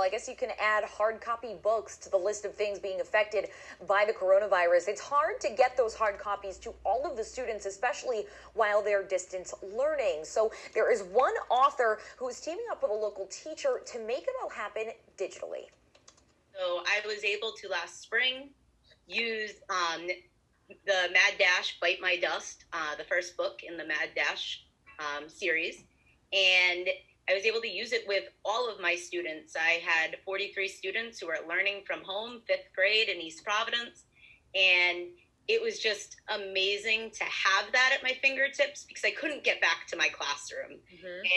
I guess you can add hard copy books to the list of things being affected by the coronavirus. It's hard to get those hard copies to all of the students, especially while they're distance learning. So there is one author who is teaming up with a local teacher to make it all happen digitally. So I was able to last spring use the Mad Dash Bite My Dust, the first book in the Mad Dash series, and I was able to use it with all of my students. I had 43 students who are learning from home, 5th grade in East Providence, and it was just amazing to have that at my fingertips because I couldn't get back to my classroom.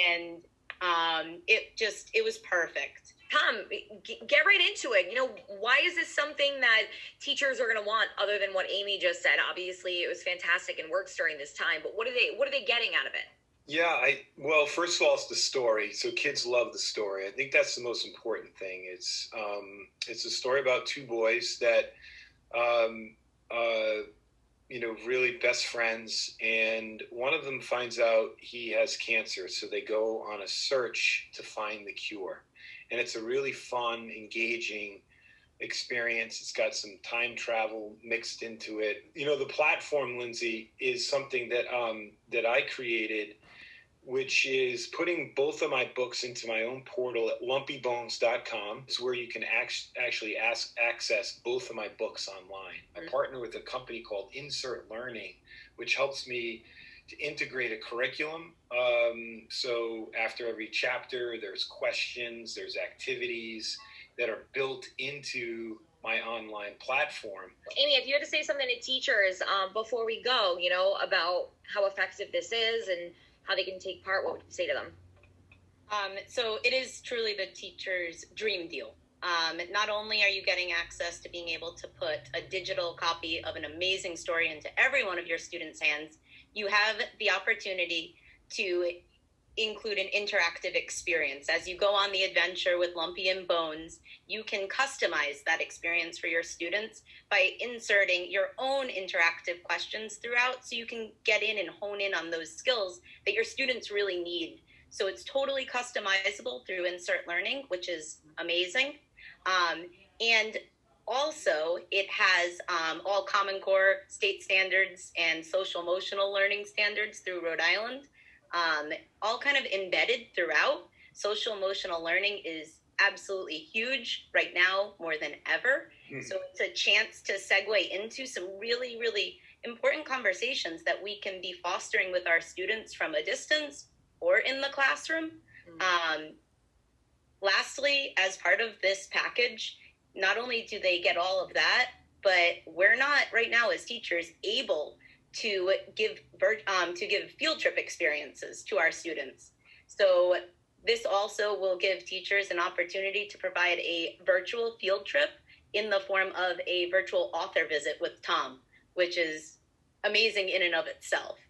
And it was perfect. Tom, get right into it. Why is this something that teachers are going to want other than what Amy just said? Obviously, it was fantastic and works during this time, but what are they getting out of it? Yeah, well, first of all, it's the story. So kids love the story. I think that's the most important thing. It's a story about two boys that, really best friends, and one of them finds out he has cancer. So they go on a search to find the cure. And it's a really fun, engaging experience. It's got some time travel mixed into it. The platform, Lindsay, is something that I created, which is putting both of my books into my own portal at lumpybones.com. It's where you can actually access both of my books online. I partner with a company called Insert Learning, which helps me to integrate a curriculum. So after every chapter, there's questions, there's activities that are built into my online platform. Amy, if you had to say something to teachers before we go, about how effective this is and how they can take part, what would you say to them? So it is truly the teacher's dream deal. Not only are you getting access to being able to put a digital copy of an amazing story into every one of your students' hands, you have the opportunity to include an interactive experience. As you go on the adventure with Lumpy and Bones, you can customize that experience for your students by inserting your own interactive questions throughout, so you can get in and hone in on those skills that your students really need. So it's totally customizable through Insert Learning, which is amazing. And also, it has all Common Core state standards and social emotional learning standards through Rhode Island, all kind of embedded throughout. Social emotional learning is absolutely huge right now, more than ever. So it's a chance to segue into some really, really important conversations that we can be fostering with our students from a distance or in the classroom. Lastly, as part of this package, not only do they get all of that, but we're not right now as teachers able to give field trip experiences to our students. So this also will give teachers an opportunity to provide a virtual field trip in the form of a virtual author visit with Tom, which is amazing in and of itself.